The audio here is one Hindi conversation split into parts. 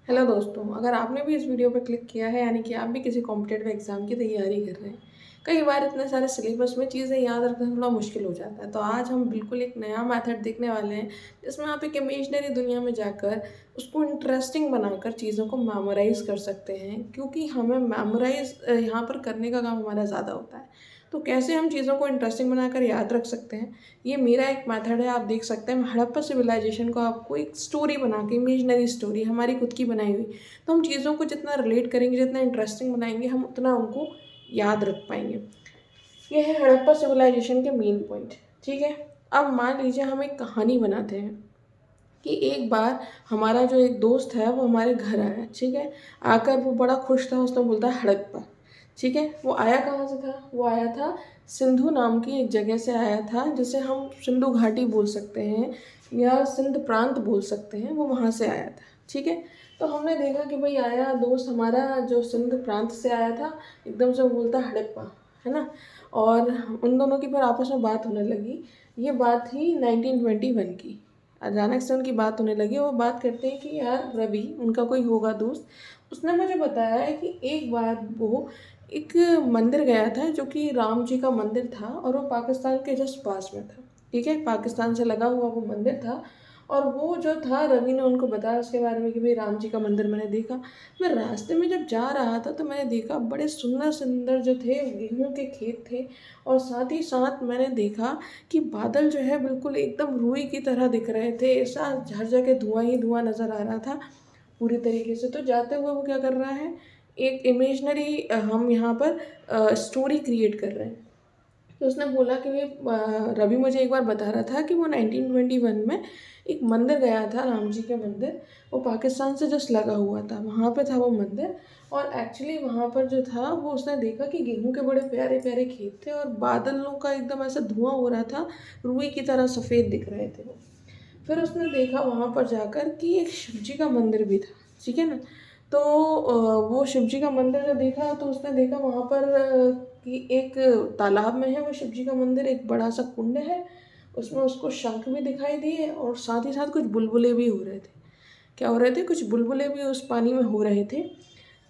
हेलो दोस्तों, अगर आपने भी इस वीडियो पर क्लिक किया है यानी कि आप भी किसी कॉम्पिटिटिव एग्ज़ाम की तैयारी कर रहे हैं। कई बार इतने सारे सिलेबस में चीज़ें याद रखना थोड़ा मुश्किल हो जाता है। तो आज हम बिल्कुल एक नया मेथड देखने वाले हैं, जिसमें आप एक इमेजिनरी दुनिया में जाकर उसको इंटरेस्टिंग बनाकर चीज़ों को मेमोराइज़ कर सकते हैं, क्योंकि हमें मेमोराइज़ यहाँ पर करने का काम हमारा ज़्यादा होता है। तो कैसे हम चीज़ों को इंटरेस्टिंग बनाकर याद रख सकते हैं, ये मेरा एक मेथड है। आप देख सकते हैं, मैं हड़प्पा सिविलाइजेशन को आपको एक स्टोरी बना के, इमेजिनरी स्टोरी हमारी खुद की बनाई हुई, तो हम चीज़ों को जितना रिलेट करेंगे, जितना इंटरेस्टिंग बनाएंगे, हम उतना उनको याद रख पाएंगे। ये है हड़प्पा सिविलाइजेशन के मेन पॉइंट। ठीक है, अब मान लीजिए हम एक कहानी बनाते हैं कि एक बार हमारा जो एक दोस्त है वो हमारे घर आया। ठीक है, आकर वो बड़ा खुश था, उसने बोलता है हड़प्पा। ठीक है, वो आया कहाँ से था? वो आया था सिंधु नाम की एक जगह से आया था, जिसे हम सिंधु घाटी बोल सकते हैं या सिंध प्रांत बोल सकते हैं। वो वहाँ से आया था। ठीक है, तो हमने देखा कि भाई आया दोस्त हमारा जो सिंध प्रांत से आया था, एकदम से वो बोलता हड़प्पा, है ना। और उन दोनों की फिर आपस में बात होने लगी। ये बात थी 1921 की। अचानक से उनकी बात होने लगी। वो बात करते हैं कि यार रवि, उनका कोई होगा दोस्त, उसने मुझे बताया है कि एक बार वो एक मंदिर गया था, जो कि राम जी का मंदिर था, और वो पाकिस्तान के जस्ट पास में था। ठीक है, पाकिस्तान से लगा हुआ वो मंदिर था। और वो जो था, रवि ने उनको बताया उसके बारे में कि भाई राम जी का मंदिर मैंने देखा। मैं रास्ते में जब जा रहा था तो मैंने देखा बड़े सुंदर सुंदर जो थे गेहूं के खेत थे। और साथ ही साथ मैंने देखा कि बादल जो है बिल्कुल एकदम रुई की तरह दिख रहे थे। ऐसा हर जगह धुआं ही धुआं नज़र आ रहा था पूरी तरीके से। तो जाते हुए वो क्या कर रहा है, एक इमेजनरी हम यहाँ पर स्टोरी क्रिएट कर रहे हैं। तो उसने बोला कि रवि मुझे एक बार बता रहा था कि वो 1921 में एक मंदिर गया था, राम जी के मंदिर। वो पाकिस्तान से जस्ट लगा हुआ था, वहाँ पे था वो मंदिर। और एक्चुअली वहाँ पर जो था, वो उसने देखा कि गेहूं के बड़े प्यारे प्यारे खेत थे और बादलों का एकदम ऐसा धुआं हो रहा था, रुई की तरह सफ़ेद दिख रहे थे वो। फिर उसने देखा वहाँ पर जाकर कि एक शिव जी का मंदिर भी था। ठीक है ना। तो वो शिव जी का मंदिर जब देखा तो उसने देखा वहाँ पर कि एक तालाब में है वो शिव जी का मंदिर, एक बड़ा सा कुंड है, उसमें उसको शंख भी दिखाई दिए और साथ ही साथ कुछ बुलबुले भी हो रहे थे। क्या हो रहे थे? कुछ बुलबुले भी उस पानी में हो रहे थे।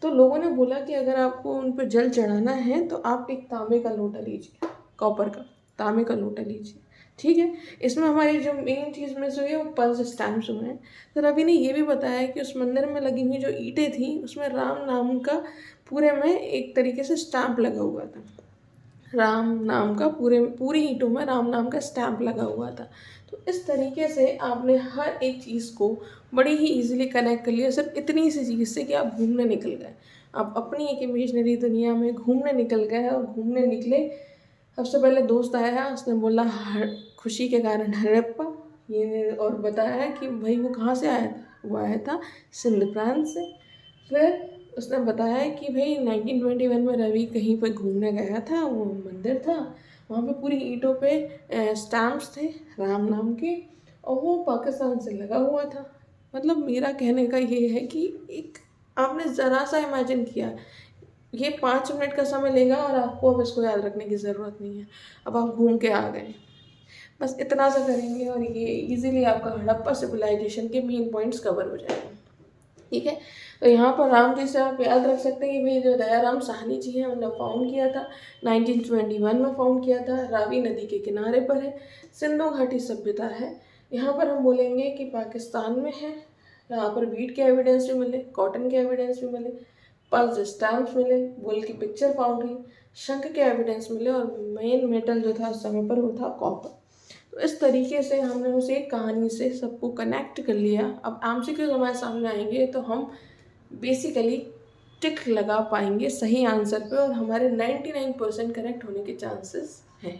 तो लोगों ने बोला कि अगर आपको उन पर जल चढ़ाना है तो आप एक तांबे का लोटा लीजिए, कॉपर का तांबे का लोटा लीजिए। ठीक है, इसमें हमारी जो मेन चीज़ मिस हुई है वो पंच स्टैम्प्स हुए हैं। तो रवि ने ये भी बताया कि उस मंदिर में लगी हुई जो ईंटें थी, उसमें राम नाम का पूरे में एक तरीके से स्टैम्प लगा हुआ था। राम नाम का पूरी ईंटों में राम नाम का स्टैम्प लगा हुआ था। तो इस तरीके से आपने हर एक चीज़ को बड़ी ही इजीली कनेक्ट कर लिया, सिर्फ इतनी सी चीज़ से कि आप घूमने निकल गए। आप अपनी एक इमेजिनरी दुनिया में घूमने निकल गए और घूमने निकले। सबसे पहले दोस्त आया, उसने बोला खुशी के कारण हड़प्पा, ये और बताया कि भाई वो कहाँ से आया था। वो आया था सिंध प्रांत से। फिर उसने बताया कि भाई 1921 में रवि कहीं पर घूमने गया था, वो मंदिर था, वहाँ पे पूरी ईंटों पे स्टैम्प्स थे राम नाम के, और वो पाकिस्तान से लगा हुआ था। मतलब मेरा कहने का ये है कि एक आपने ज़रा सा इमेजिन किया, ये 5 मिनट का समय लेगा और आपको अब इसको याद रखने की ज़रूरत नहीं है। अब आप घूम के आ गए, बस इतना सा करेंगे और ये इजीली आपका हड़प्पा सिविलाइजेशन के मेन पॉइंट्स कवर हो जाएंगे। ठीक है, तो यहाँ पर राम जी से आप याद रख सकते हैं कि भाई जो दयाराम साहनी जी हैं, उन्होंने फाउंड किया था 1921 में, फाउंड किया था, रावी नदी के किनारे पर है, सिंधु घाटी सभ्यता है। यहाँ पर हम बोलेंगे कि पाकिस्तान में है। यहाँ पर वीट के एविडेंस भी मिले, कॉटन के एविडेंस भी मिले, पंच स्टैम्प्स मिले, बुल की पिक्चर फाउंड हुई, शंख के एविडेंस मिले, और मेन मेटल जो था उस समय पर वो था कॉपर। तो इस तरीके से हमने उस एक कहानी से सबको कनेक्ट कर लिया। अब एमसीक्यूज हमारे सामने आएंगे तो हम बेसिकली टिक लगा पाएंगे सही आंसर पे, और हमारे 99% करेक्ट होने के चांसेस हैं।